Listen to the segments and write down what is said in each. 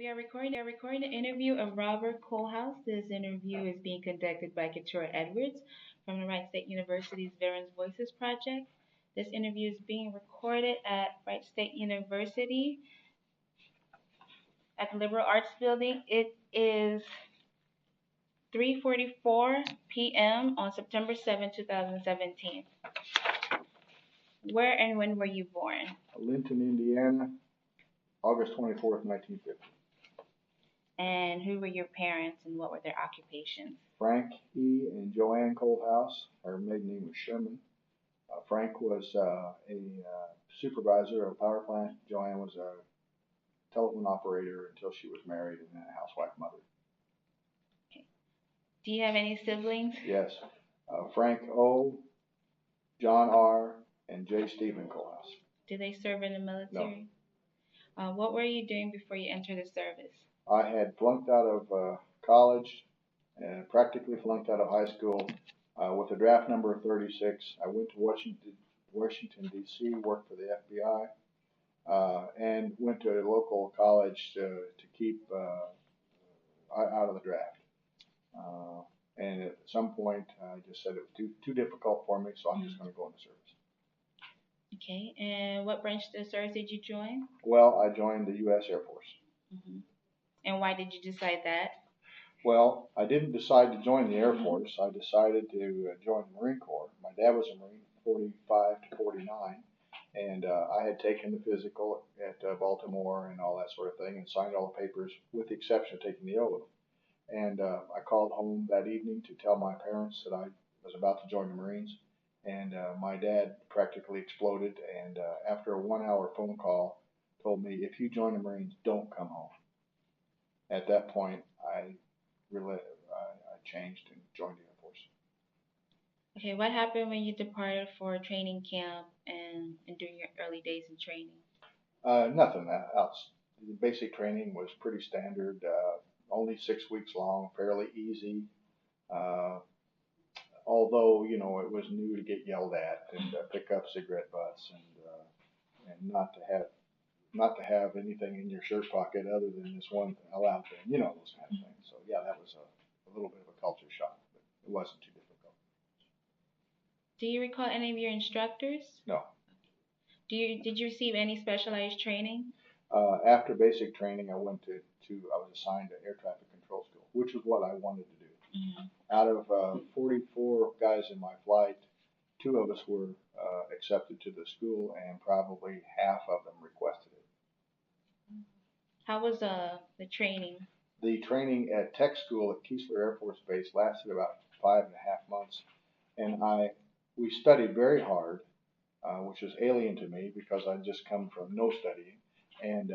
We are recording the interview of Robert Kolhouse. This interview is being conducted by Katura Edwards from the Wright State University's Veterans Voices Project. This interview is being recorded at Wright State University at the Liberal Arts Building. It is 3:44 p.m. on September 7, 2017. Where and when were you born? Linton, Indiana, August 24th, 1950. And who were your parents and what were their occupations? Frank E. and Joanne Kolhouse. Her maiden name was Sherman. Frank was a supervisor of a power plant. Joanne was a telephone operator until she was married and then a housewife mother. Okay. Do you have any siblings? Yes. Frank O., John R., and J. Stephen Kolhouse. Did they serve in the military? No. What were you doing before you entered the service? I had flunked out of college and practically flunked out of high school with a draft number of 36. I went to Washington, D.C., worked for the FBI, and went to a local college to keep out of the draft. And at some point, I just said it was too difficult for me, so I'm just going to go in the service. Okay, and what branch of the service did you join? Well, I joined the U.S. Air Force. Mm-hmm. And why did you decide that? Well, I didn't decide to join the Air Force. I decided to join the Marine Corps. My dad was a Marine, 45 to 49, and I had taken the physical at Baltimore and all that sort of thing and signed all the papers with the exception of taking the oath. And I called home that evening to tell my parents that I was about to join the Marines. And my dad practically exploded, and after a 1-hour phone call, told me, if you join the Marines, don't come home. At that point, I changed and joined the Air Force. Okay, what happened when you departed for training camp and during your early days in training? Nothing else. The basic training was pretty standard, only 6 weeks long, fairly easy. Although, you know, it was new to get yelled at and pick up cigarette butts and not to have anything in your shirt pocket other than this one allowed thing, you know, those kind of things. So yeah, that was a little bit of a culture shock, but it wasn't too difficult. Do you recall any of your instructors? No. Did you receive any specialized training? After basic training, I was assigned to air traffic control school, which is what I wanted to do. Mm-hmm. Out of 44 guys in my flight, 2 of us were accepted to the school, and probably half of them requested it. How was the training? The training at tech school at Keesler Air Force Base lasted about 5.5 months, and we studied very hard, which was alien to me because I'd just come from no studying, and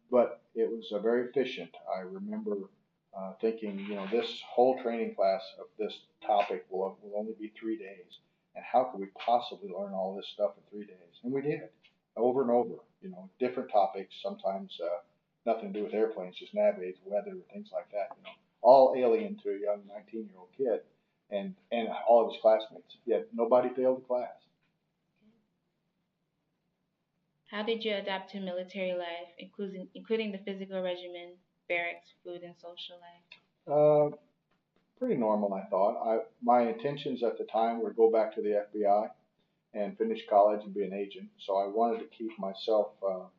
but it was very efficient. I remember thinking, you know, this whole training class of this topic will only be 3 days, and how could we possibly learn all this stuff in 3 days? And we did, over and over, you know, different topics, sometimes nothing to do with airplanes, just navigating, weather, things like that, you know, all alien to a young 19-year-old kid and all of his classmates, yet nobody failed the class. How did you adapt to military life, including the physical regimen, barracks, food, and social life? Pretty normal, I thought. My intentions at the time were to go back to the FBI and finish college and be an agent. So I wanted to keep myself out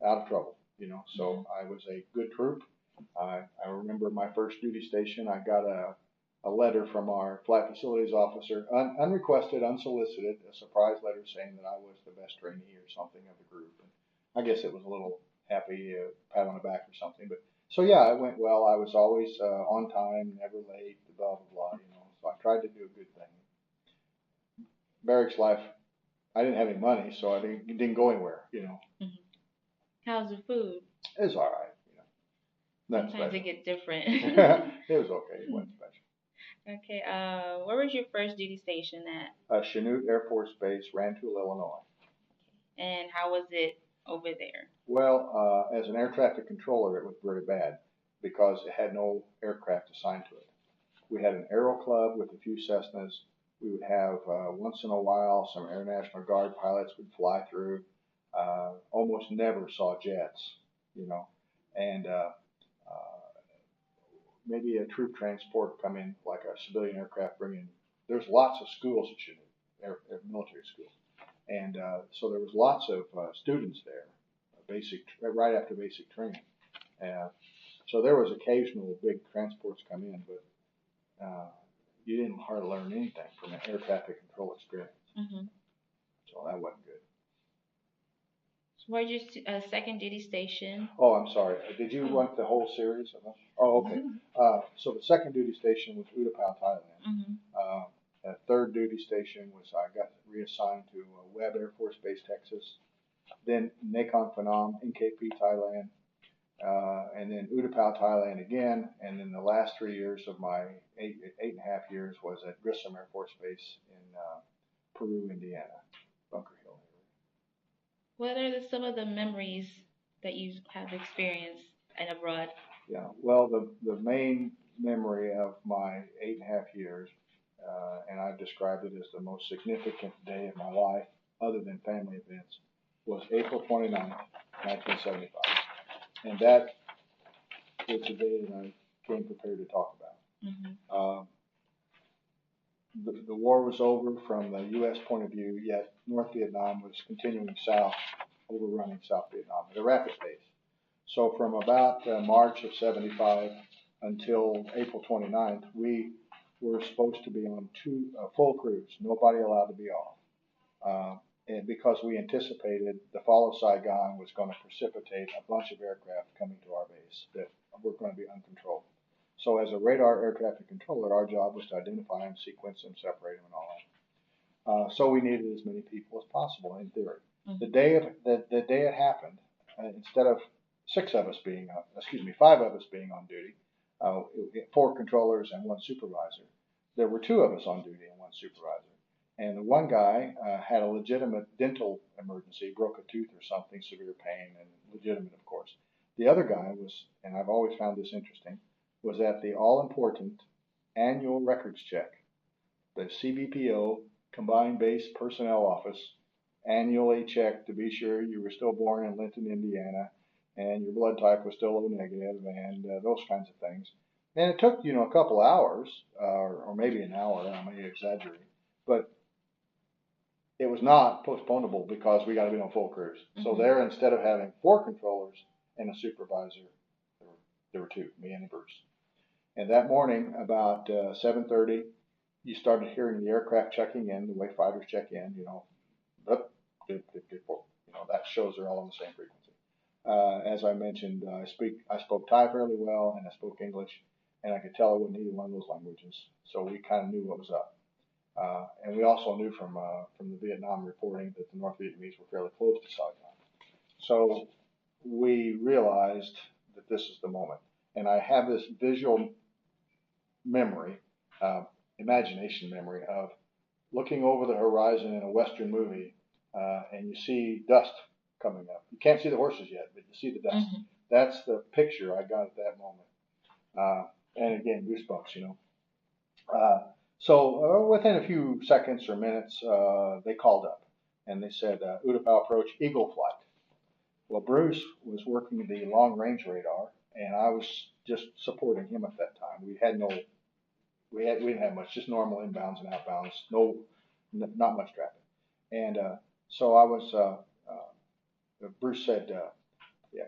of trouble, you know. So I was a good troop. I remember my first duty station. I got a letter from our flight facilities officer, unrequested, unsolicited, a surprise letter saying that I was the best trainee or something of the group. And I guess it was a little happy pat on the back or something, but. So yeah, it went well. I was always on time, never late, blah, blah, blah, you know. So I tried to do a good thing. Barracks life, I didn't have any money, so I didn't go anywhere, you know. Mm-hmm. How's the food? It was all right, you know. Sometimes it gets different. It was okay. It wasn't special. Okay, where was your first duty station at? Chanute Air Force Base, Rantoul, Illinois. And how was it over there? Well, as an air traffic controller, it was very bad because it had no aircraft assigned to it. We had an Aero Club with a few Cessnas. We would have, once in a while, some Air National Guard pilots would fly through. Almost never saw jets, you know. And maybe a troop transport come in, like a civilian aircraft bring in. There's lots of schools at Cheney, military schools, and so there was lots of students there, right after basic training. So there was occasional big transports come in, but you didn't hardly learn anything from an air traffic control experience. Mm-hmm. So that wasn't good. So where's your second duty station? Oh, I'm sorry. Did you want the whole series? Oh, okay. So the second duty station was Utapao, Thailand. Mm-hmm. The third duty station was I got reassigned to Webb Air Force Base, Texas. Then Nakhon Phanom, NKP, Thailand. And then Utapao, Thailand again. And then the last 3 years of my eight and a half years was at Grissom Air Force Base in Peru, Indiana, Bunker Hill area. What are some of the memories that you have experienced and abroad? Yeah, well, the main memory of my 8.5 years, and I've described it as the most significant day of my life, other than family events, was April 29th, 1975. And that is the day that I came prepared to talk about. Mm-hmm. The war was over from the U.S. point of view, yet North Vietnam was continuing south, overrunning South Vietnam at a rapid pace. So from about March of 75 until April 29th, we were supposed to be on full cruise, nobody allowed to be off. And because we anticipated the fall of Saigon was going to precipitate a bunch of aircraft coming to our base that were going to be uncontrolled. So as a radar air traffic controller, our job was to identify them, sequence them, separate them, and all that. So we needed as many people as possible, in theory. Mm-hmm. The day it happened, instead of 5 of us being on duty, 4 controllers and 1 supervisor, there were 2 of us on duty and 1 supervisor. And the one guy had a legitimate dental emergency, broke a tooth or something, severe pain, and legitimate, of course. The other guy was, and I've always found this interesting, was at the all-important annual records check. The CBPO, Combined Base Personnel Office, annually checked to be sure you were still born in Linton, Indiana, and your blood type was still O negative, and those kinds of things. And it took, a couple hours, or maybe an hour, I may exaggerate, but it was not postponable because we got to be on full cruise. Mm-hmm. So there, instead of having 4 controllers and a supervisor, there were 2, me and Bruce. And that morning, about 7:30, you started hearing the aircraft checking in, the way fighters check in, that shows they're all on the same frequency. As I mentioned, I spoke Thai fairly well, and I spoke English, and I could tell I wasn't either one of those languages, so we kind of knew what was up. And we also knew from the Vietnam reporting that the North Vietnamese were fairly close to Saigon. So we realized that this is the moment. And I have this visual memory, imagination memory of looking over the horizon in a Western movie, and you see dust coming up. You can't see the horses yet, but you see the dust. Mm-hmm. That's the picture I got at that moment. And again, goosebumps, So within a few seconds or minutes, they called up, and they said, Utapao approach, Eagle flight. Well, Bruce was working the long-range radar, and I was just supporting him at that time. We didn't have much, just normal inbounds and outbounds, not much traffic. And so I was, Bruce said,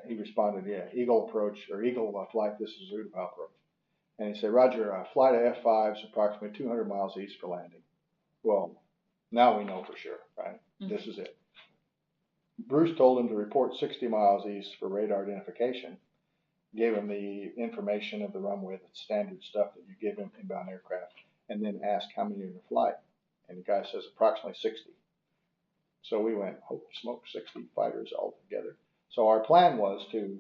he responded, Eagle approach, or Eagle flight, this is Utapao approach. And he said, Roger, flight of F-5 is approximately 200 miles east for landing. Well, now we know for sure, right? Mm-hmm. This is it. Bruce told him to report 60 miles east for radar identification, gave him the information of the runway, the standard stuff that you give him inbound aircraft, and then asked how many are in the flight. And the guy says approximately 60. So we went, holy smoke, 60 fighters all together. So our plan was to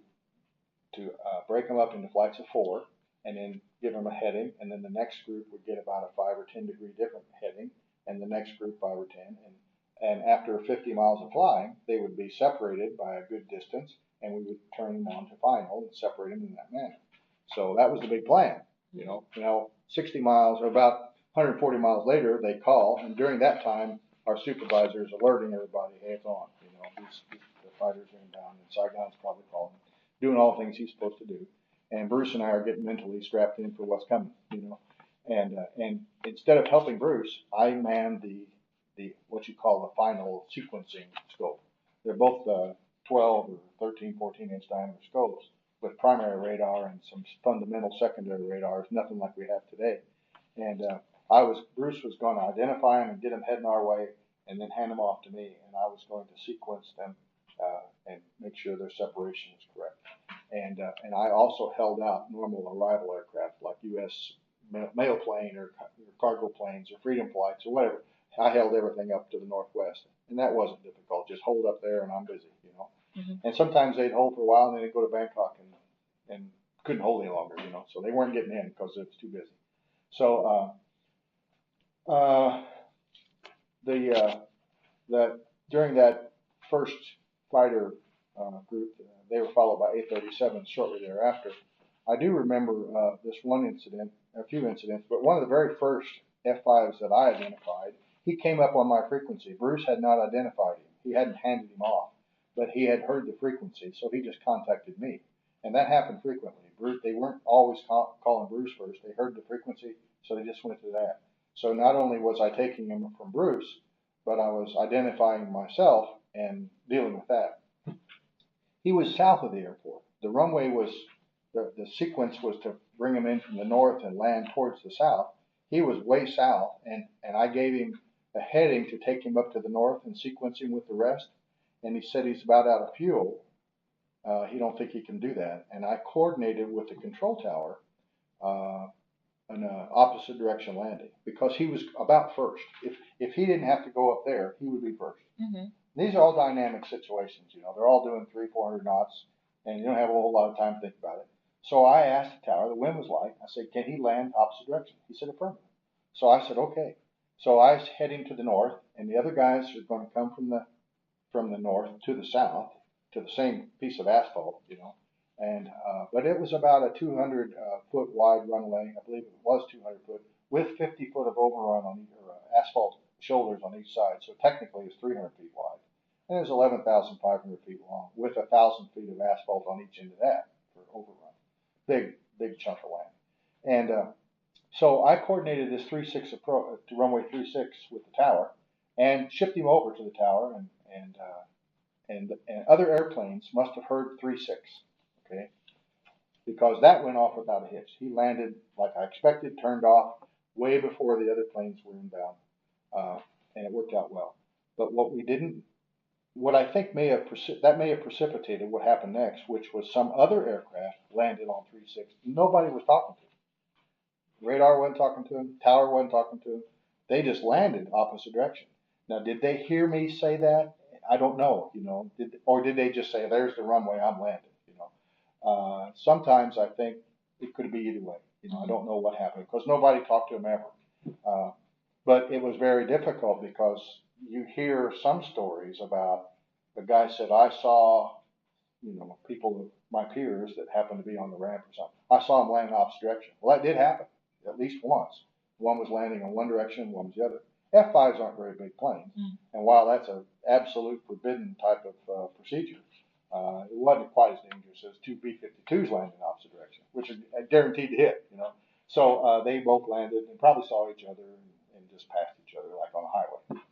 break them up into flights of 4, and then give them a heading, and then the next group would get about a 5 or 10 degree different heading, and the next group 5 or 10, and after 50 miles of flying, they would be separated by a good distance, and we would turn them on to final and separate them in that manner. So that was the big plan, Now, 60 miles, or about 140 miles later, they call, and during that time, our supervisor is alerting everybody, hey, it's on, the fighters are inbound, and Saigon's probably calling, doing all the things he's supposed to do. and Bruce and I are getting mentally strapped in for what's coming, you know. And instead of helping Bruce, I man the what you call the final sequencing scope. They're both 12 or 13, 14-inch diameter scopes with primary radar and some fundamental secondary radars, nothing like we have today. And Bruce was going to identify them and get them heading our way, and then hand them off to me, and I was going to sequence them and make sure their separation was correct. And I also held out normal arrival aircraft like U.S. mail plane or cargo planes or freedom flights or whatever. I held everything up to the northwest, and that wasn't difficult. Just hold up there, and I'm busy, you know. Mm-hmm. And sometimes they'd hold for a while, and then they'd go to Bangkok and couldn't hold any longer, you know. So they weren't getting in because it was too busy. So that during that first fighter group, they were followed by A-37s shortly thereafter. I do remember this one incident, a few incidents, but one of the very first F-5s that I identified, he came up on my frequency. Bruce had not identified him. He hadn't handed him off, but he had heard the frequency, so he just contacted me. And that happened frequently. Bruce, they weren't always calling Bruce first. They heard the frequency, so they just went to that. So not only was I taking him from Bruce, but I was identifying myself and dealing with that. He was south of the airport. The runway was, the sequence was to bring him in from the north and land towards the south. He was way south, and I gave him a heading to take him up to the north and sequence him with the rest. And he said he's about out of fuel. He don't think he can do that. And I coordinated with the control tower an opposite direction landing because he was about first. If he didn't have to go up there, he would be first. Mm-hmm. These are all dynamic situations, you know. They're all doing 300-400 knots, and you don't have a whole lot of time to think about it. So I asked the tower, the wind was light. I said, can he land opposite direction? He said, affirmative. So I said, okay. So I was heading to the north, and the other guys are going to come from the north to the south to the same piece of asphalt, you know. And but it was about a 200 foot wide runway. I believe it was 200 foot with 50 foot of overrun on either asphalt shoulders on each side. So technically it's 300 feet wide. And it was 11,500 feet long with 1,000 feet of asphalt on each end of that for overrun. Big chunk of land. And so I coordinated this 3-6 approach to runway 36 with the tower and shipped him over to the tower. And other airplanes must have heard 3-6. Okay, because that went off without a hitch. He landed like I expected, turned off way before the other planes were inbound, and it worked out well. But what I think may have precipitated what happened next, which was some other aircraft landed on 3-6. Nobody was talking to him. Radar wasn't talking to him. Tower wasn't talking to him. They just landed opposite direction. Now, did they hear me say that? I don't know. You know, or did they just say, "There's the runway, I'm landing"? Sometimes I think it could be either way. You know, I don't know what happened because nobody talked to him ever. But it was very difficult because you hear some stories about the guy said, I saw, you know, people, my peers that happened to be on the ramp or something. I saw him land in the opposite direction. Well, that did happen at least once. One was landing in one direction, one was the other. F-5s aren't very big planes. And while that's an absolute forbidden type of procedure, it wasn't quite as dangerous as two B-52s landing in the opposite direction, which are guaranteed to hit, you know. So they both landed and probably saw each other and just passed each other like on a highway.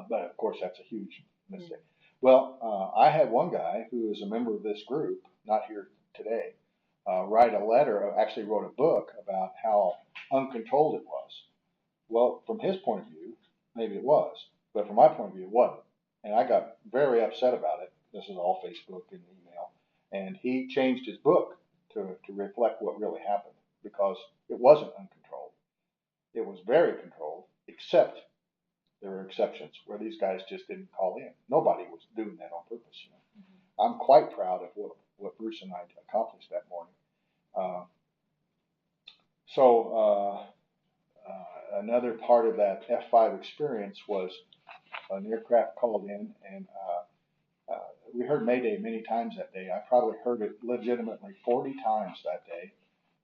But of course, that's a huge mistake. Well, I had one guy who is a member of this group, not here today, write a letter, actually wrote a book about how uncontrolled it was. Well, from his point of view, maybe it was, but from my point of view, it wasn't. And I got very upset about it. This is all Facebook and email. And he changed his book to reflect what really happened because it wasn't uncontrolled. It was very controlled, except there were exceptions where these guys just didn't call in. Nobody was doing that on purpose. You know? Mm-hmm. I'm quite proud of what Bruce and I accomplished that morning. Another part of that F-5 experience was an aircraft called in, and we heard Mayday many times that day. I probably heard it legitimately 40 times that day.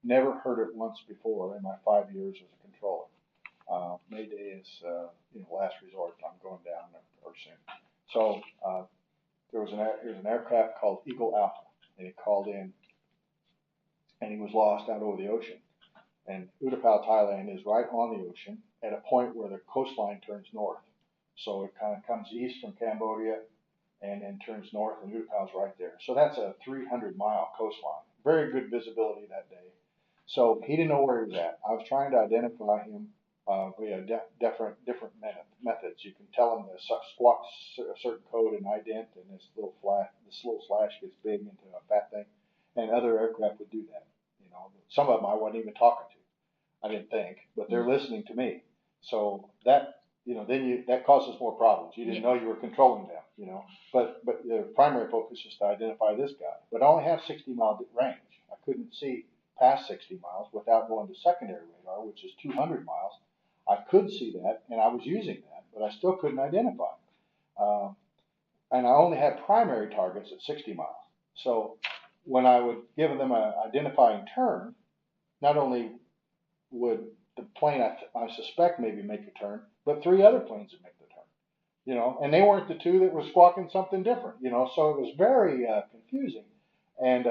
Never heard it once before in my 5 years as a controller. Mayday is last resort. I'm going down or soon. So there's an aircraft called Eagle Alpha, and it called in and he was lost out over the ocean. And Utapao, Thailand is right on the ocean at a point where the coastline turns north. So it kind of comes east from Cambodia and then turns north, and Utapao's right there. So that's a 300-mile coastline. Very good visibility that day. So he didn't know where he was at. I was trying to identify him via different methods. You can tell him to squawk a certain code and ident, and this little slash gets big into a fat thing. And other aircraft would do that. You know, some of them I wasn't even talking to. I didn't think, but they're listening to me. So that, then that causes more problems. You didn't know you were controlling them, But the primary focus is to identify this guy. But I only have 60-mile range. I couldn't see past 60 miles without going to secondary radar, which is 200 miles. I could see that, and I was using that, but I still couldn't identify. And I only had primary targets at 60 miles. So when I would give them an identifying turn, not only would the plane I suspect maybe make a turn, but 3 other planes would make the turn, and they weren't the 2 that were squawking something different, so it was very confusing. And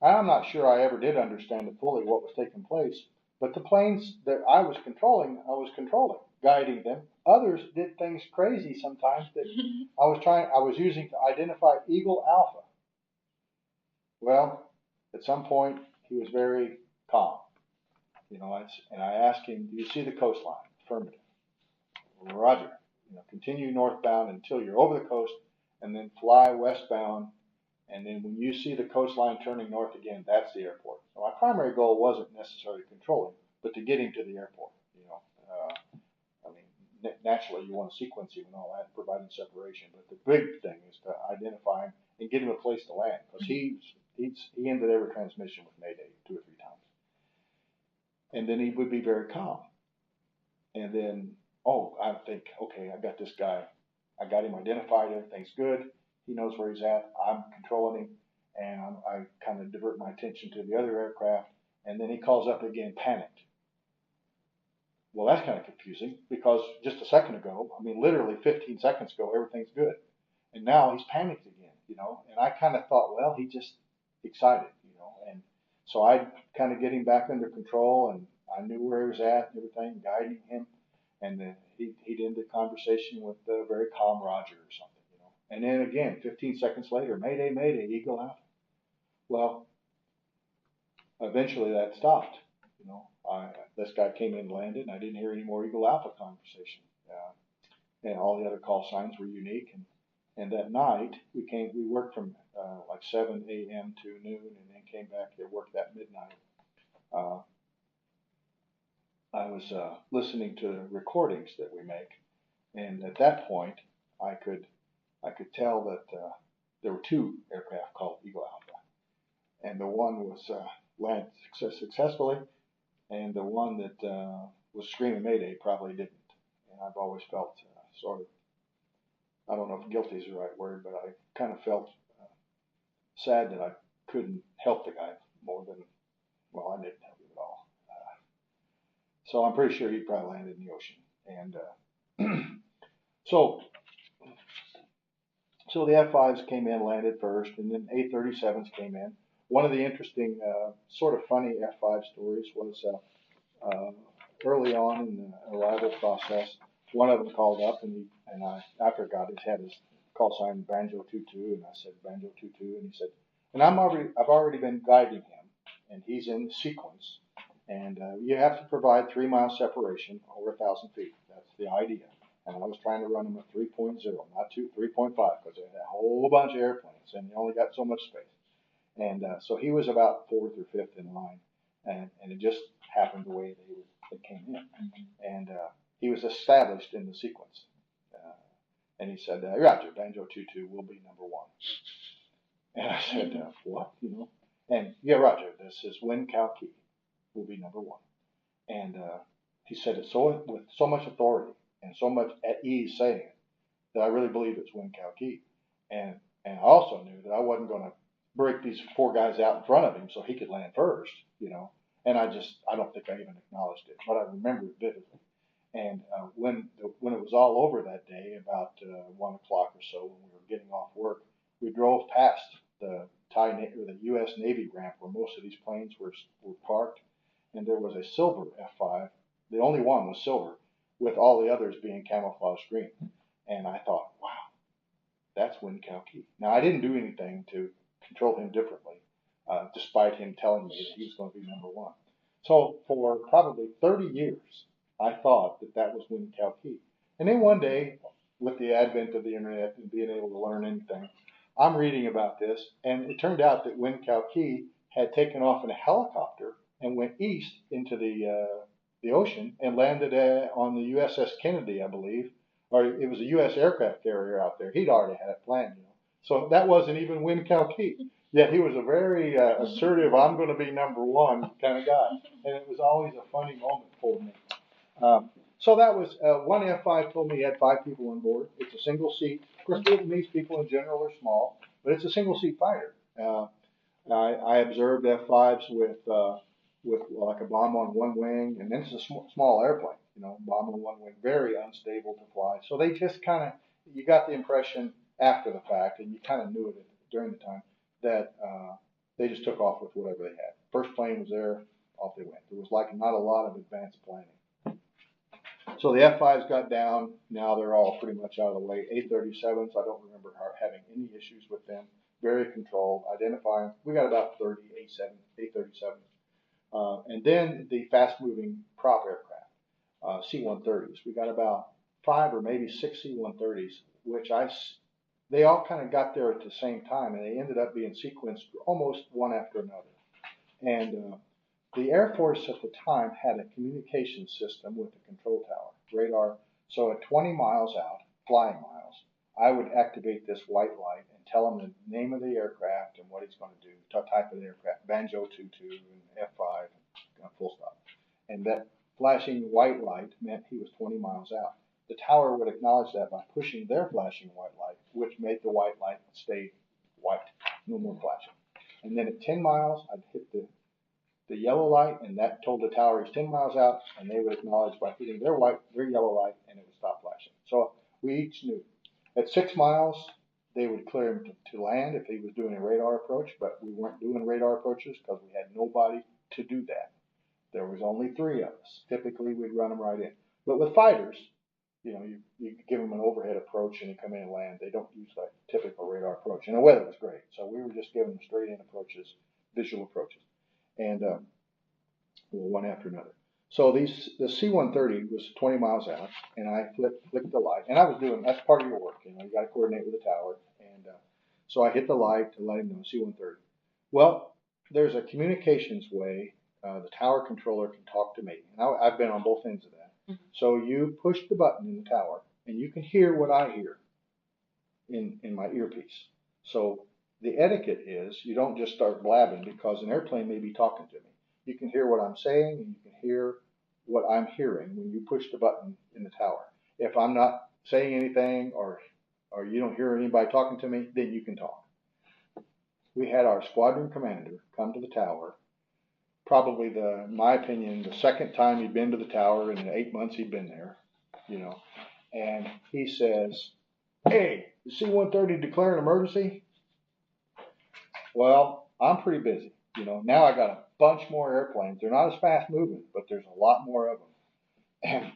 I'm not sure I ever did understand fully what was taking place, but the planes that I was controlling, guiding them. Others did things crazy sometimes that I was using to identify Eagle Alpha. Well, at some point, he was very calm. And I asked him, "Do you see the coastline?" Affirmative. Roger. Continue northbound until you're over the coast, and then fly westbound. And then when you see the coastline turning north again, that's the airport. So my primary goal wasn't necessarily controlling, but to get him to the airport. Naturally you want to sequence him and all that, providing separation. But the big thing is to identify him and get him a place to land, because he ended every transmission with Mayday 2 or 3 times. And then he would be very calm. And then, I think, okay, I got this guy. I got him identified. Everything's good. He knows where he's at. I'm controlling him. And I kind of divert my attention to the other aircraft. And then he calls up again, panicked. Well, that's kind of confusing, because just a second ago, literally 15 seconds ago, everything's good. And now he's panicked again, And I kind of thought, well, he's just excited, And so I kind of get him back under control, and I knew where he was at and everything, guiding him. And then he'd end the conversation with a very calm Roger or something, And then again, 15 seconds later, Mayday, Mayday, Eagle Alpha. Well, eventually that stopped, This guy came in and landed, and I didn't hear any more Eagle Alpha conversation. And all the other call signs were unique. And that night, we worked from like 7 a.m. to noon, and then came back to work that midnight. I was listening to the recordings that we make, and at that point, I could tell that there were 2 aircraft called Eagle Alpha, and the one was landed successfully, and the one that was screaming Mayday probably didn't. And I've always felt sort of, I don't know if guilty is the right word, but I kind of felt sad that I couldn't help the guy more than, well, I didn't help him at all. So I'm pretty sure he probably landed in the ocean. And so the F-5s came in, landed first, and then A-37s came in. One of the interesting, sort of funny F-5 stories was early on in the arrival process, one of them called up, and I forgot he had his call sign Banjo 22, and I said Banjo 22, and he said, and I've already been guiding him, and he's in the sequence, and you have to provide 3-mile separation over 1,000 feet. That's the idea. And I was trying to run them at 3.0, not 3.5, because they had a whole bunch of airplanes, and you only got so much space. And so he was about 4th or 5th in line, and it just happened the way they came in. And he was established in the sequence. And he said, Roger, Banjo 22 will be number 1. And I said, what? And yeah, Roger, this is Win Cow Key will be number 1. And he said it with so much authority and so much at ease saying it that I really believed it's Win Cow Key. And I also knew that I wasn't going to break these 4 guys out in front of him so he could land first, And I don't think I even acknowledged it, but I remember it vividly. And when it was all over that day, about 1 o'clock or so, when we were getting off work, we drove past the or the U.S. Navy ramp where most of these planes were parked, and there was a silver F5. The only one was silver, with all the others being camouflage green. And I thought, wow, that's Win Cal Key. Now I didn't do anything to control him differently, despite him telling me that he was going to be number one. So for probably 30 years, I thought that that was Win Cal Key. And then one day, with the advent of the internet and being able to learn anything, I'm reading about this, and it turned out that Win Cal Key had taken off in a helicopter and went east into the ocean and landed on the USS Kennedy, I believe, or it was a U.S. aircraft carrier out there. He'd already had it planned, you know. So that wasn't even Win Cal Key. Yet he was a very assertive, I'm going to be number one kind of guy. And it was always a funny moment for me. So that was one F5 told me he had 5 people on board. It's a single seat. Of course, Vietnamese people in general are small, but it's a single seat fighter. I observed F5s with like a bomb on one wing, and then it's a small airplane, you know, bomb on one wing, very unstable to fly. So they just kind of, you got the impression after the fact, and you kind of knew it during the time, that they just took off with whatever they had. First plane was there, off they went. There was like not a lot of advanced planning. So the F5s got down. Now they're all pretty much out of the way. A330s, I don't remember having any issues with them. Very controlled, identifying. We got about 30 A337s. And then the fast-moving prop aircraft, C-130s. We got about 5 or maybe 6 C-130s, which they all kind of got there at the same time, and they ended up being sequenced almost one after another. And the Air Force at the time had a communication system with the control tower, radar. So at 20 miles out, flying miles, I would activate this white light and tell him the name of the aircraft and what he's going to do, type of the aircraft, Banjo 22 and F5, full stop. And that flashing white light meant he was 20 miles out. The tower would acknowledge that by pushing their flashing white light, which made the white light stay white, no more flashing. And then at 10 miles, I'd hit the yellow light, and that told the tower he's 10 miles out, and they would acknowledge by hitting their yellow light, and it would stop flashing. So we each knew. At 6 miles, they would clear him to land if he was doing a radar approach, but we weren't doing radar approaches because we had nobody to do that. There was only 3 of us. Typically, we'd run them right in. But with fighters, you know, you give them an overhead approach and you come in and land. They don't use that typical radar approach. And the weather was great, so we were just giving them straight in approaches, visual approaches. And one after another. So the C-130 was 20 miles out, and I flicked the light, and I was doing, that's part of your work, you know, you got to coordinate with the tower, and so I hit the light to let him know, C-130. Well, there's a communications way. The tower controller can talk to me, and I've been on both ends of that. Mm-hmm. So you push the button in the tower, and you can hear what I hear in my earpiece. So the etiquette is you don't just start blabbing because an airplane may be talking to me. You can hear what I'm saying and you can hear what I'm hearing when you push the button in the tower. If I'm not saying anything or you don't hear anybody talking to me, then you can talk. We had our squadron commander come to the tower, probably in my opinion, the second time he'd been to the tower in the 8 months he'd been there, you know, and he says, "Hey, is C-130 declare an emergency?" Well, I'm pretty busy. You know, now I got a bunch more airplanes. They're not as fast moving, but there's a lot more of them. And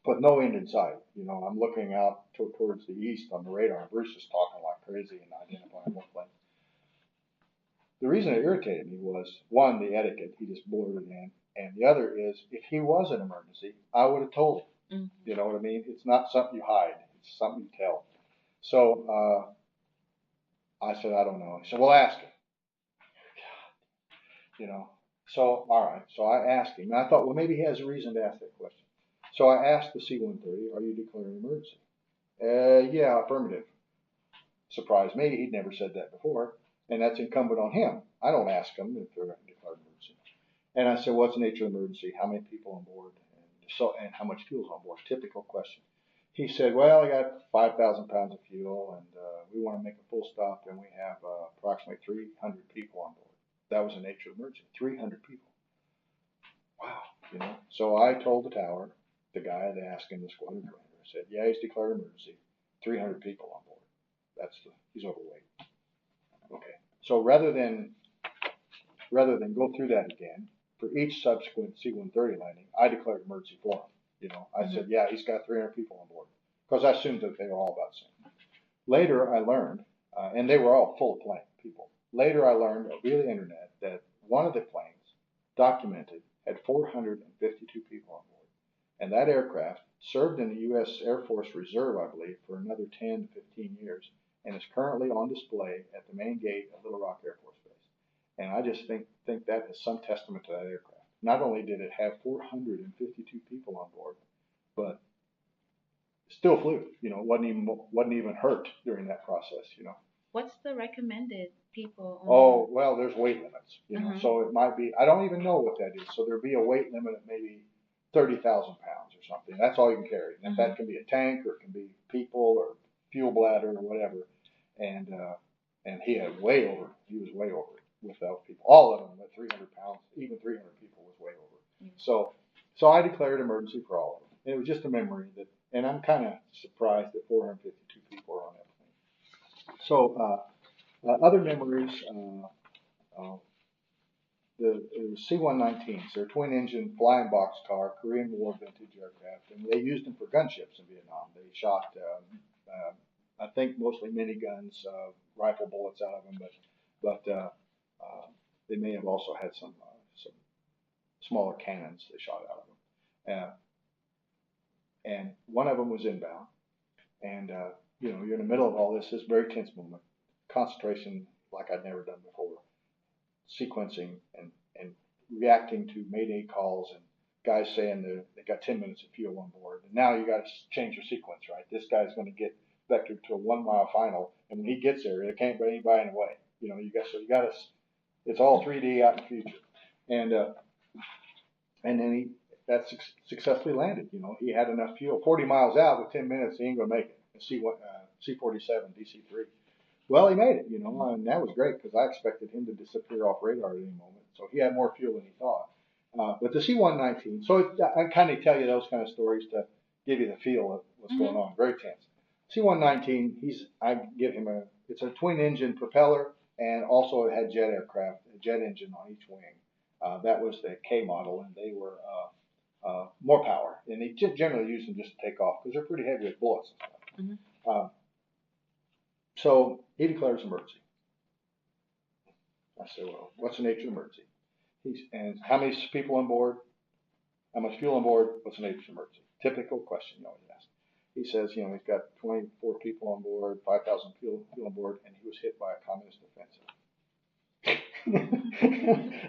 with no end in sight. You know, I'm looking out towards the east on the radar, and Bruce is talking like crazy and identifying one plane. The reason it irritated me was, one, the etiquette. He just blurted in. And the other is, if he was an emergency, I would have told him. Mm-hmm. You know what I mean? It's not something you hide. It's something you tell. So I said, I don't know. He said, well, ask him. You know, so, all right. So I asked him, and I thought, well, maybe he has a reason to ask that question. So I asked the C-130, are you declaring an emergency? Yeah, affirmative. Surprised me. He'd never said that before, and that's incumbent on him. I don't ask him if they're declaring an emergency. And I said, what's the nature of the emergency? How many people on board? And how much fuel is on board? Typical question. He said, well, I got 5,000 pounds of fuel, and we want to make a full stop, and we have approximately 300 people on board. That was the nature of the emergency. 300 people. Wow. You know. So I told the tower, the guy that asked him, the squadron commander, I said, yeah, he's declared emergency. 300 people on board. He's overweight. Okay. So rather than go through that again, for each subsequent C-130 landing, I declared emergency for him. I said, yeah, he's got 300 people on board because I assumed that they were all about the same. Later, I learned, and they were all full plane people. Later, I learned via the internet that one of the planes documented had 452 people on board, and that aircraft served in the U.S. Air Force Reserve, I believe, for another 10 to 15 years, and is currently on display at the main gate of Little Rock Air Force Base. And I just think that is some testament to that aircraft. Not only did it have 452 people on board, but still flew. Wasn't even hurt during that process. What's the recommended people on Oh well, there's weight limits. Uh-huh. So it might be. I don't even know what that is. So there'd be a weight limit of maybe 30,000 pounds or something. That's all you can carry. And that can be a tank, or it can be people, or fuel bladder, or whatever. And he had way over. He was way over without people. All of them at 300 pounds, even 300 people was way over. So I declared emergency for all of them. And it was just a memory and I'm kind of surprised that 452 people are on that plane. So other memories. The C-119s. They're twin-engine flying boxcar Korean War vintage aircraft, and they used them for gunships in Vietnam. They shot, I think, mostly miniguns, rifle bullets out of them, but they may have also had some smaller cannons they shot out of them. And one of them was inbound, and you're in the middle of all this very tense moment, concentration like I'd never done before, sequencing and reacting to Mayday calls and guys saying they got 10 minutes of fuel on board. And now you got to change your sequence, right? This guy's going to get vectored to a 1 mile final, and when he gets there, there can't be anybody in the way. You got to. It's all 3D out in the future, and then that successfully landed. He had enough fuel. 40 miles out with 10 minutes, he ain't going to make it. C-47 DC-3. Well, he made it, and that was great because I expected him to disappear off radar at any moment. So he had more fuel than he thought. But the C-119, so I kind of tell you those kind of stories to give you the feel of what's going on. Very tense. C-119, I give him it's a twin engine propeller, and also it had jet engine on each wing. That was the K model, and they were more power. And they generally use them just to take off because they're pretty heavy with bullets and stuff. So he declares emergency. I said, well, what's the nature of the emergency? And how many people on board? How much fuel on board? What's the nature of the emergency? Typical question you always ask. He says, he's got 24 people on board, 5,000 fuel on board, and he was hit by a communist offensive.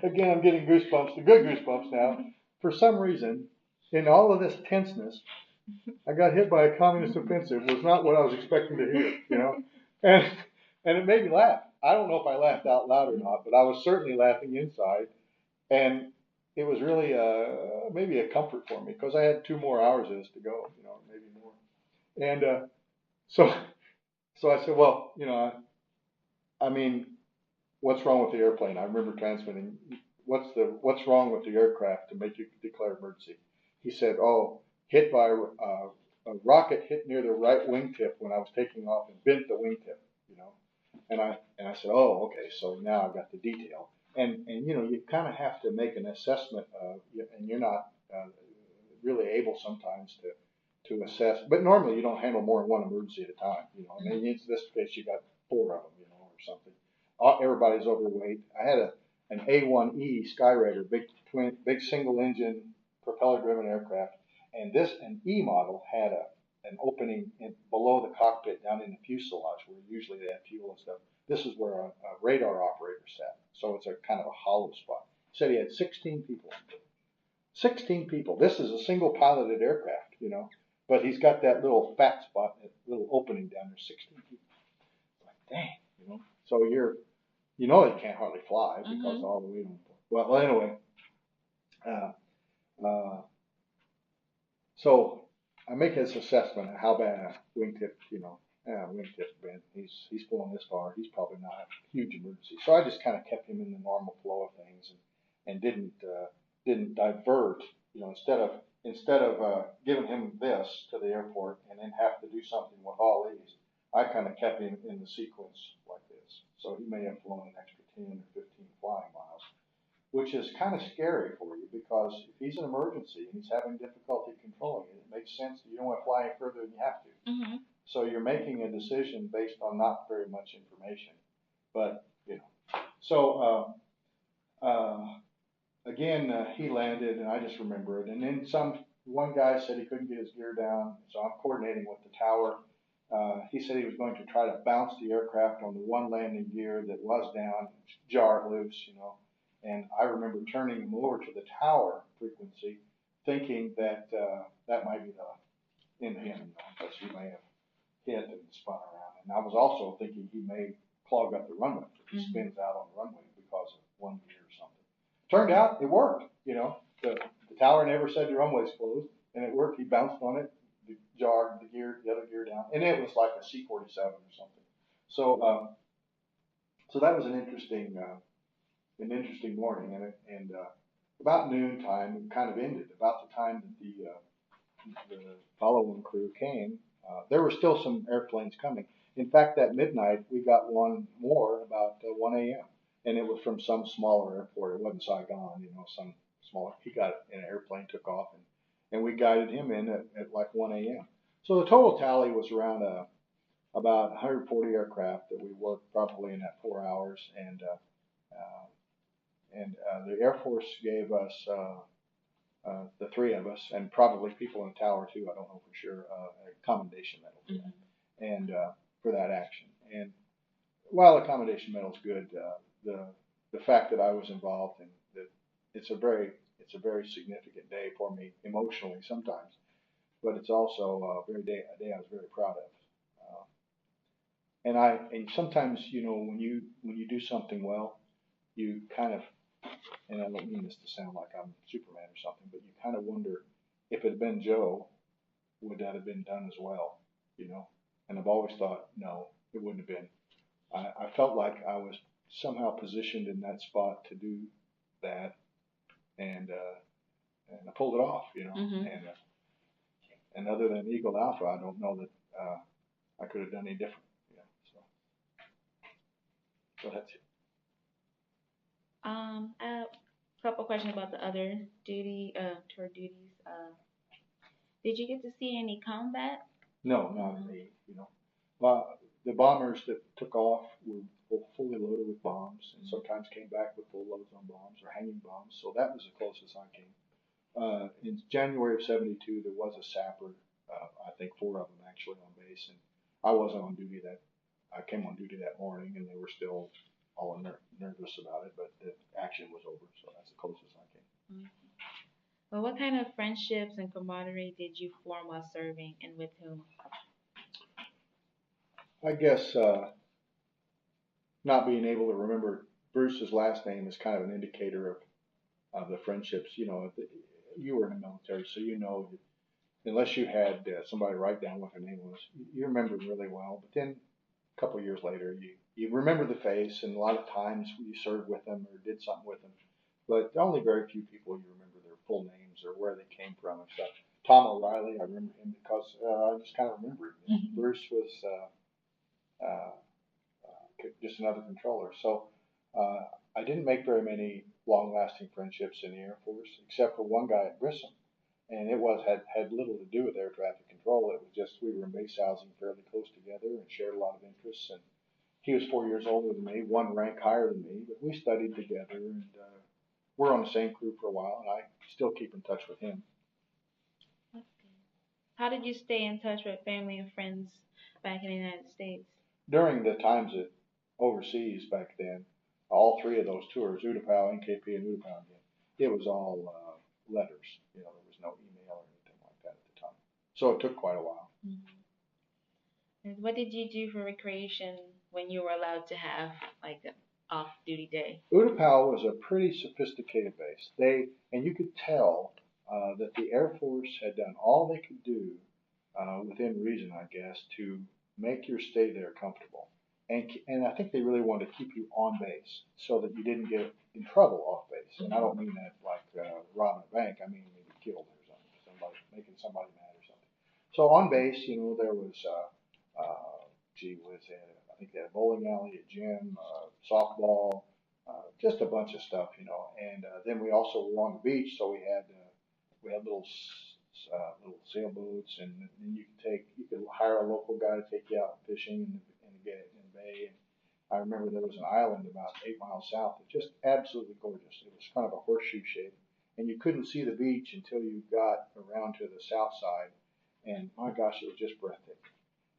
Again, I'm getting goosebumps, the good goosebumps now. For some reason, in all of this tenseness, I got hit by a communist offensive. Was not what I was expecting to hear, And it made me laugh. I don't know if I laughed out loud or not, but I was certainly laughing inside. And it was really maybe a comfort for me because I had 2 more hours of this to go, maybe more. And so I said, well, I mean, what's wrong with the airplane? I remember transmitting, what's wrong with the aircraft to make you declare emergency? He said, oh, hit by a rocket hit near the right wingtip when I was taking off and bent the wingtip, And I said, oh, okay, so now I've got the detail. And you kind of have to make an assessment of, and you're not really able sometimes to assess. But normally you don't handle more than one emergency at a time. And in this case you got 4 of them, or something. Everybody's overweight. I had an A1E Skyraider, big single engine propeller driven aircraft. And an E model had an opening below the cockpit down in the fuselage where usually they have fuel and stuff. This is where a radar operator sat. So it's a kind of a hollow spot. He said he had 16 people. 16 people. This is a single piloted aircraft, but he's got that little fat spot, that little opening down there, 16 people. Like, dang, So they can't hardly fly because of all the weight on board. Well, anyway, so I make this assessment of how bad a wingtip, wingtip's been. He's flown this far. He's probably not a huge emergency. So I just kind of kept him in the normal flow of things and didn't divert. Instead of giving him this to the airport and then have to do something with all these, I kind of kept him in the sequence like this. So he may have flown an extra 10 or 15 flying miles, which is kind of scary for you because if he's an emergency and he's having difficulty controlling it, it makes sense that you don't want to fly any further than you have to. Mm-hmm. So you're making a decision based on not very much information. But, you know, so again, he landed, and I just remember it. And then one guy said he couldn't get his gear down, so I'm coordinating with the tower. He said he was going to try to bounce the aircraft on the one landing gear that was down, jar it loose, you know. And I remember turning him over to the tower frequency, thinking that that might be the end of him, you know, because he may have hit and spun around. And I was also thinking he may clog up the runway if he spins out on the runway because of one gear or something. Turned out it worked, you know. The tower never said the runway's closed, and it worked. He bounced on it, the other gear down, and it was like a C-47 or something. So, so that was an interesting morning, and about noontime it kind of ended. About the time that the follow-on crew came, there were still some airplanes coming. In fact, that midnight we got one more about 1 a.m. and it was from some smaller airport. It wasn't Saigon, you know, some smaller. He got in an airplane, took off, and we guided him in at like 1 a.m. So the total tally was around about 140 aircraft that we worked probably in that 4 hours, and the Air Force gave us the three of us, and probably people in the tower too. I don't know for sure. A commendation medal for that, and for that action. And while the commendation medal is good, the fact that I was involved in that it's a very significant day for me emotionally sometimes, but it's also a day I was very proud of. And sometimes, you know, when you do something well, you kind of, and I don't mean this to sound like I'm Superman or something, but you kind of wonder if it had been Joe, would that have been done as well, you know? And I've always thought, no, it wouldn't have been. I felt like I was somehow positioned in that spot to do that, and I pulled it off, you know. And other than Eagle Alpha, I don't know that I could have done any different, you know. So that's it. I have a couple questions about the other tour duties. Did you get to see any combat? No, not me, you know. The bombers that took off were fully loaded with bombs, and sometimes came back with full loads on bombs or hanging bombs. So that was the closest I came. In January of '72, there was a sapper, I think 4 of them actually on base, and I wasn't on duty I came on duty that morning, and they were still all nervous about it, but the action was over, so that's the closest I came. Well, what kind of friendships and camaraderie did you form while serving, and with whom? I guess not being able to remember Bruce's last name is kind of an indicator of the friendships. You know, you were in the military, so you know that unless you had somebody write down what their name was, you remember them really well. But then a couple of years later, you remember the face, and a lot of times you served with them or did something with them. But only very few people you remember their full names or where they came from and stuff. Tom O'Reilly, I remember him because I just kind of remember him. Bruce was just another controller. So I didn't make very many long-lasting friendships in the Air Force, except for one guy at Grissom. And it had little to do with air traffic control. It was just we were in base housing fairly close together and shared a lot of interests. And he was 4 years older than me, one rank higher than me, but we studied together, and we're on the same crew for a while, and I still keep in touch with him. That's good. How did you stay in touch with family and friends back in the United States? During the times that overseas back then, all 3 of those tours, Utapau, NKP, and Utapau again, it was all letters. You know, there was no email or anything like that at the time. So it took quite a while. And what did you do for recreation when you were allowed to have like an off-duty day? Utapau was a pretty sophisticated base. And you could tell that the Air Force had done all they could do within reason, I guess, to make your stay there comfortable. And I think they really wanted to keep you on base so that you didn't get in trouble off base. And I don't mean that like robbing a bank. I mean maybe killed or something, making somebody mad or something. So on base, you know, there was, I think they had a bowling alley, a gym, softball, just a bunch of stuff, And then we also were on the beach, so we had little sailboats, and then you could hire a local guy to take you out fishing in the bay. And I remember there was an island about 8 miles south. It was just absolutely gorgeous. It was kind of a horseshoe shape, and you couldn't see the beach until you got around to the south side. And my gosh, it was just breathtaking.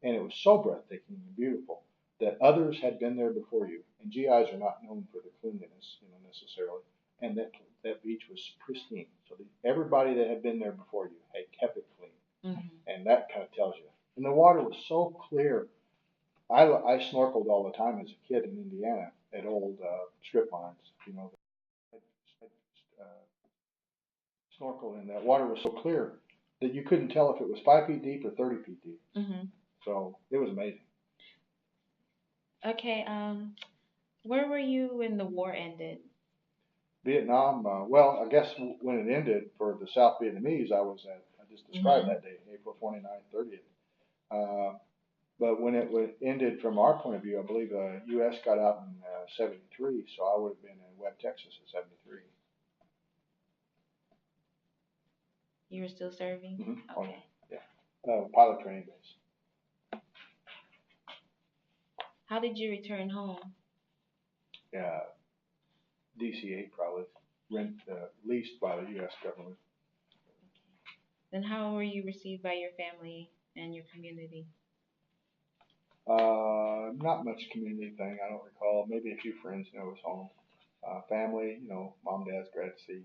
And it was so breathtaking and beautiful that others had been there before you. And GIs are not known for the cleanliness, necessarily. And that beach was pristine. So everybody that had been there before you had kept it clean. Mm-hmm. And that kind of tells you. And the water was so clear. I snorkeled all the time as a kid in Indiana at old strip mines. I snorkeled, and that water was so clear that you couldn't tell if it was 5 feet deep or 30 feet deep. Mm-hmm. So it was amazing. Okay, where were you when the war ended? Vietnam, well, I guess when it ended for the South Vietnamese, I just described that day, April 29th, 30th. But when it ended from our point of view, I believe the U.S. got out in 73, so I would have been in Webb, Texas in 73. You were still serving? Mm-hmm. Okay. Yeah. Pilot training base. How did you return home? Yeah. DC-8 probably, leased by the U.S. government. Okay. Then how were you received by your family and your community? Not much community thing, I don't recall. Maybe a few friends knew I was home. Family, mom, dad's glad to see you.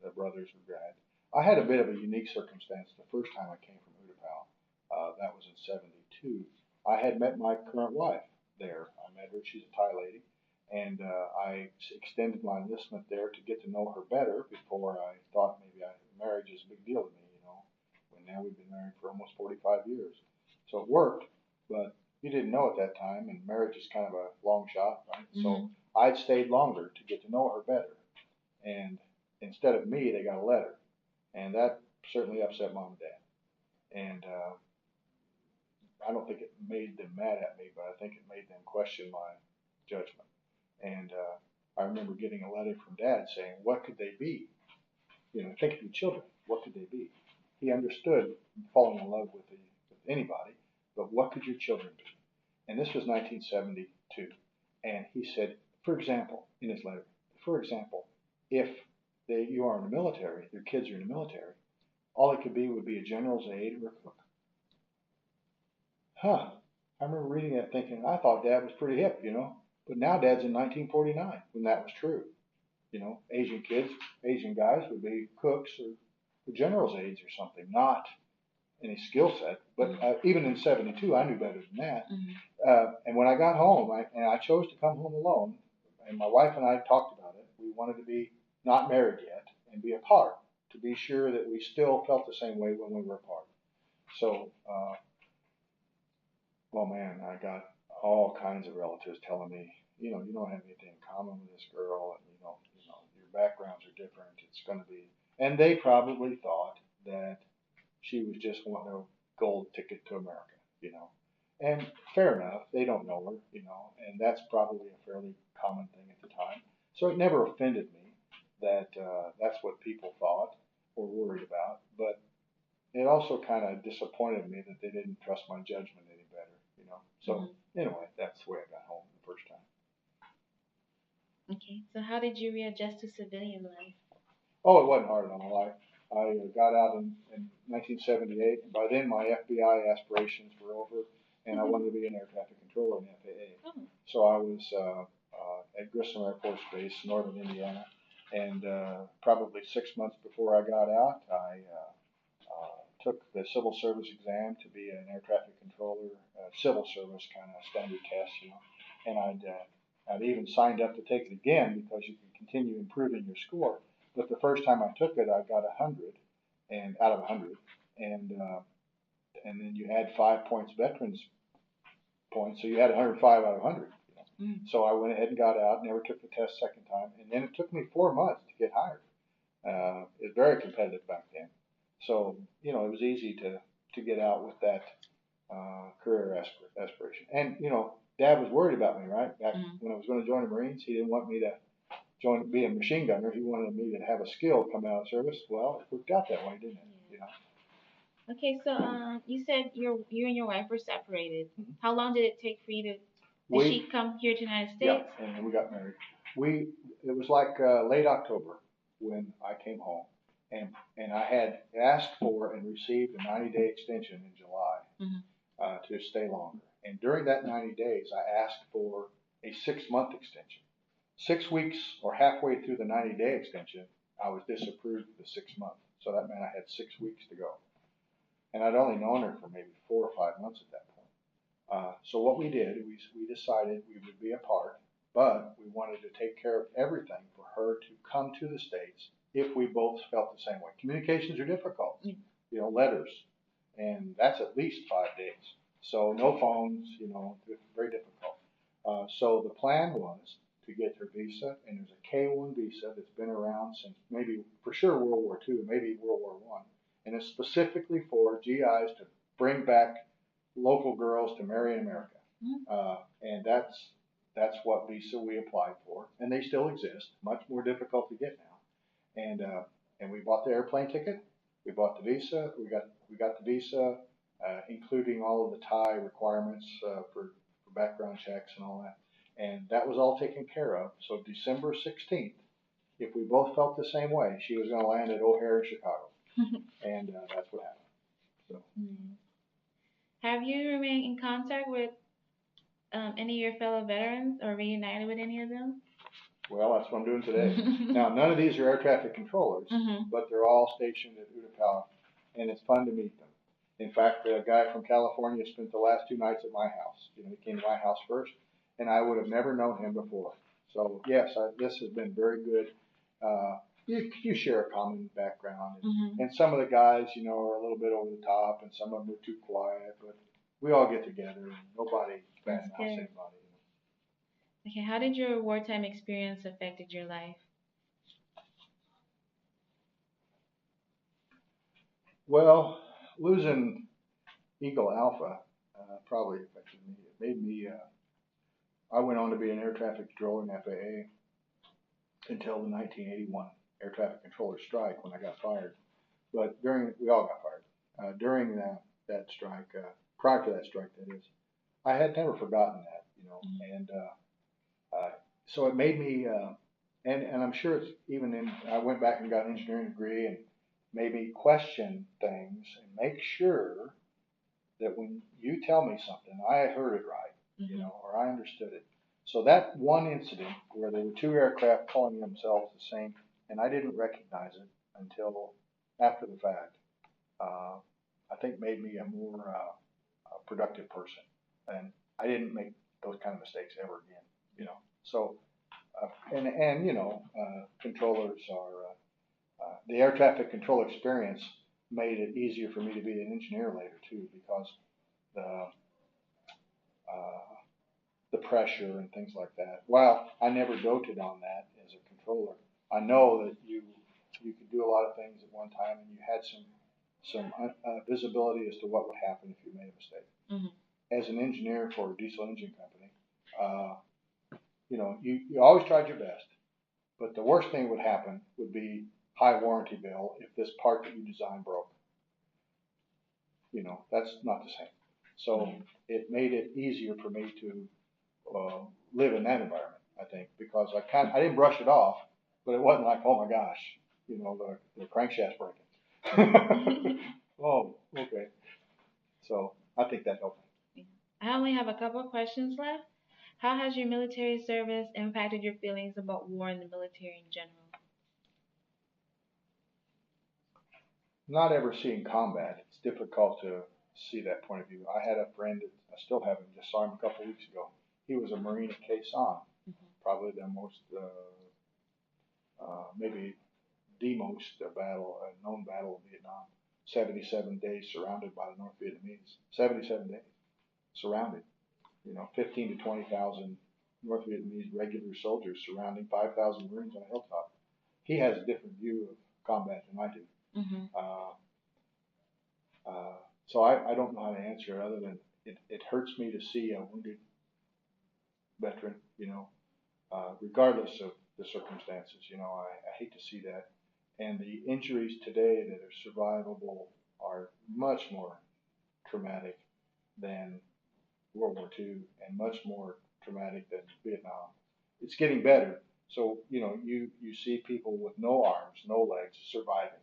The brothers were glad. I had a bit of a unique circumstance the first time I came from Utapao. That was in 72. I had met my current wife there. I met her. She's a Thai lady. And I extended my enlistment there to get to know her better before I thought maybe marriage is a big deal to me, When now we've been married for almost 45 years. So it worked, but you didn't know at that time, and marriage is kind of a long shot, right? Mm-hmm. So I'd stayed longer to get to know her better. And instead of me, they got a letter. And that certainly upset mom and dad. And I don't think it made them mad at me, but I think it made them question my judgment. And I remember getting a letter from Dad saying, what could they be? Think of your children. What could they be? He understood falling in love with anybody, but what could your children be? And this was 1972. And he said, for example, in his letter, if you are in the military, your kids are in the military, all it could be would be a general's aide or a cook. Huh. I remember reading that thinking, I thought Dad was pretty hip, But now Dad's in 1949 when that was true. Asian guys would be cooks or general's aides or something, not any skill set. But even in 72, I knew better than that. Mm-hmm. And when I got home, I chose to come home alone, and my wife and I talked about it. We wanted to be not married yet and be apart to be sure that we still felt the same way when we were apart. So, well, man, I got all kinds of relatives telling me, you don't have anything in common with this girl, and your backgrounds are different. It's going to be, and they probably thought that she was just wanting a gold ticket to America, And fair enough, they don't know her, and that's probably a fairly common thing at the time. So it never offended me that that's what people thought or worried about, but it also kind of disappointed me that they didn't trust my judgment any better, So anyway, that's the way I got home the first time. Okay, so how did you readjust to civilian life? Oh, it wasn't hard at all. I got out in 1978, and by then my FBI aspirations were over, and I wanted to be an air traffic controller in the FAA. Oh. So I was at Grissom Air Force Base, northern Indiana, and probably 6 months before I got out, I took the civil service exam to be an air traffic controller, civil service kind of standard test, and I'd even signed up to take it again because you can continue improving your score. But the first time I took it, I got 100, and out of 100, and then you add 5 points veterans points, so you had 105 out of 100. So I went ahead and got out, never took the test second time, and then it took me 4 months to get hired. It was very competitive back then. So, it was easy to get out with that career aspiration. And, Dad was worried about me, right? Back Mm-hmm. when I was going to join the Marines, he didn't want me to be a machine gunner. He wanted me to have a skill coming out of service. Well, it worked out that way, didn't it? You know. Okay, so you said you and your wife were separated. Mm-hmm. How long did it take for you to? Did she come here to the United Yeah, States? and we got married. It was like late October when I came home, and I had asked for and received a 90-day extension in July to stay longer. And during that 90 days, I asked for a 6-month extension. 6 weeks or halfway through the 90-day extension, I was disapproved of the 6 month. So that meant I had 6 weeks to go. And I'd only known her for maybe 4 or 5 months at that point. So what we did, we decided we would be apart, but we wanted to take care of everything for her to come to the States if we both felt the same way. Communications are difficult, you know, letters, and that's at least 5 days. So no phones, you know, very difficult. So the plan was to get her visa, and there's a K-1 visa that's been around since maybe for sure World War II, maybe World War I, and it's specifically for GIs to bring back local girls to marry in America. And that's what visa we applied for, and they still exist. Much more difficult to get now. And we bought the airplane ticket, we bought the visa, we got the visa, including all of the Thai requirements for background checks and all that. And that was all taken care of. So December 16th, if we both felt the same way, she was going to land at O'Hare in Chicago, and that's what happened. So. Have you remained in contact with any of your fellow veterans or reunited with any of them? Well, that's what I'm doing today. Now, none of these are air traffic controllers, but they're all stationed at Utapao, and it's fun to meet them. In fact, a guy from California spent the last 2 nights at my house. You know, he came to my house first, and I would have never known him before. So, yes, this has been very good. You share a common background, and some of the guys, you know, are a little bit over the top, and some of them are too quiet, but we all get together, and nobody badmouths anybody. Okay, how did your wartime experience affected your life? Well, losing Eagle Alpha probably affected me. It made me. I went on to be an air traffic controller in FAA until the 1981 air traffic controller strike when I got fired. But we all got fired during that strike. Prior to that strike, that is, I had never forgotten that, you know, and so it made me. And I'm sure it's even in. I went back and got an engineering degree and made me question things and make sure that when you tell me something, I heard it right, you know, or I understood it. So that one incident where there were 2 aircraft calling themselves the same, and I didn't recognize it until after the fact, I think made me a more productive person, and I didn't make those kind of mistakes ever again, you know. So, and you know, controllers are the air traffic control experience made it easier for me to be an engineer later too, because the the pressure and things like that. While I never doted on that as a controller, I know that you could do a lot of things at one time, and you had some visibility as to what would happen if you made a mistake. As an engineer for a diesel engine company, you know, you always tried your best, but the worst thing would happen would be high warranty bill if this part that you designed broke. You know, that's not the same. So it made it easier for me to live in that environment, I think, because I didn't brush it off, but it wasn't like, oh my gosh, you know, the crankshaft's breaking. Oh, okay. So I think that helped me. I only have a couple of questions left. How has your military service impacted your feelings about war and the military in general? Not ever seeing combat, it's difficult to see that point of view. I had a friend, I still have him, just saw him a couple of weeks ago. He was a Marine at Quezon, probably the most, maybe the most known battle of Vietnam. 77 days surrounded by the North Vietnamese. 77 days surrounded. You know, 15 to 20,000 North Vietnamese regular soldiers surrounding 5,000 Marines on a hilltop. He has a different view of combat than I do. So I don't know how to answer it other than it hurts me to see a wounded veteran, regardless of the circumstances. I hate to see that. And the injuries today that are survivable are much more traumatic than World War II and much more traumatic than Vietnam. It's getting better. So, you see people with no arms, no legs surviving,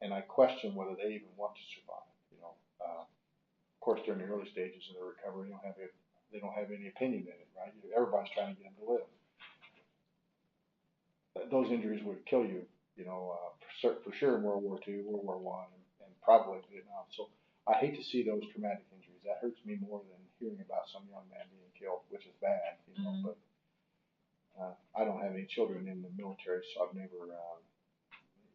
and I question whether they even want to survive. Of course, during the early stages of the recovery, they don't have any opinion in it, right? Everybody's trying to get them to live. Those injuries would kill you, for sure in World War II, World War I, and probably Vietnam. So I hate to see those traumatic injuries. That hurts me more than hearing about some young man being killed, which is bad, Mm-hmm. But I don't have any children in the military, so I've never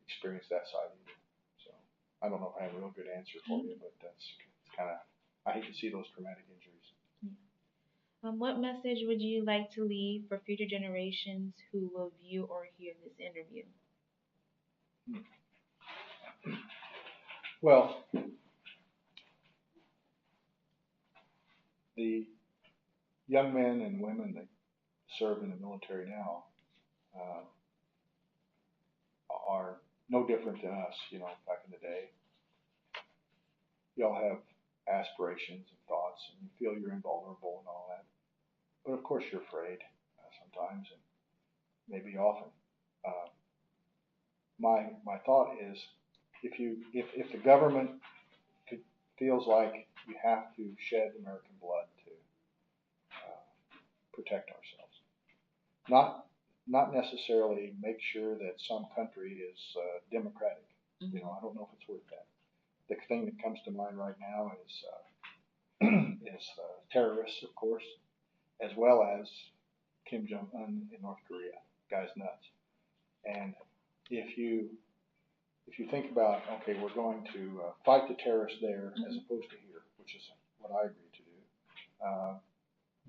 experienced that side either. So I don't know if I have a real good answer for you, but that's kind of, I hate to see those traumatic injuries. What message would you like to leave for future generations who will view or hear this interview? Well, the young men and women that serve in the military now uh, are no different than us, back in the day. Y'all have aspirations and thoughts, and you feel you're invulnerable and all that. But of course, you're afraid sometimes, and maybe often. Uh, my thought is, if the government feels like you have to shed American blood to protect ourselves, not not necessarily make sure that some country is democratic. Mm-hmm. I don't know if it's worth that. The thing that comes to mind right now is terrorists, of course, as well as Kim Jong Un in North Korea. Guy's nuts. And if you think about, okay, we're going to fight the terrorists there as opposed to here, which is what I agree to do.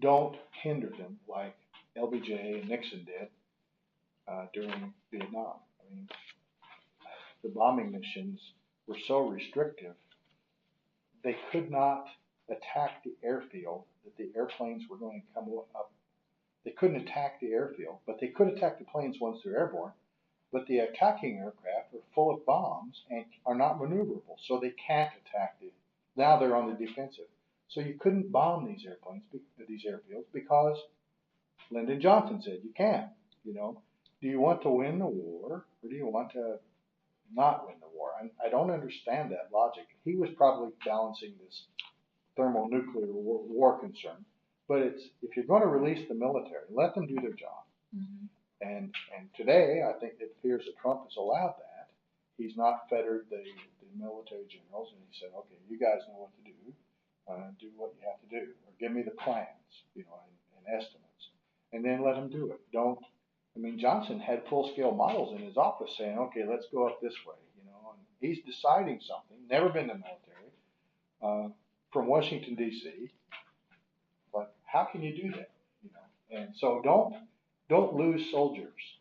Don't hinder them like LBJ and Nixon did during Vietnam. I mean, the bombing missions were so restrictive, they could not attack the airfield that the airplanes were going to come up. They couldn't attack the airfield, but they could attack the planes once they're airborne. But the attacking aircraft are full of bombs and are not maneuverable, so they can't attack the. Now they're on the defensive, so you couldn't bomb these airfields, because Lyndon Johnson said you can't. Do you want to win the war or do you want to not win the war? I don't understand that logic. He was probably balancing this thermonuclear war concern, but if you're going to release the military, let them do their job. Mm-hmm. And today, I think it appears that Trump has allowed that. He's not fettered the military generals, and he said, okay, you guys know what to do. Do what you have to do, or give me the plans, and estimates, and then let them do it. Don't. I mean, Johnson had full-scale models in his office saying, okay, let's go up this way, and he's deciding something. Never been in the military, from Washington D.C. But how can you do that? And so don't lose soldiers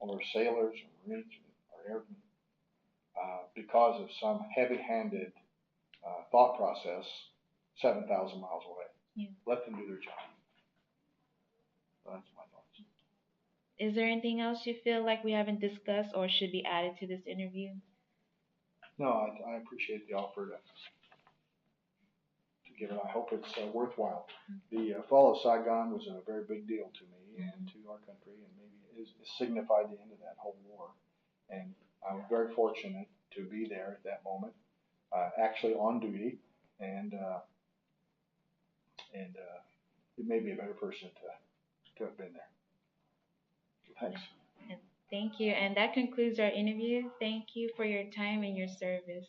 or sailors or marines or airmen because of some heavy-handed thought process 7,000 miles away. Yeah. Let them do their job. That's my thoughts. Is there anything else you feel like we haven't discussed or should be added to this interview? No, I appreciate the offer to give it. I hope it's worthwhile. The fall of Saigon was a very big deal to me and to our country, and maybe it signified the end of that whole war. And I was very fortunate to be there at that moment, actually on duty, and it made me a better person to have been there. Thanks. Thank you. And that concludes our interview. Thank you for your time and your service.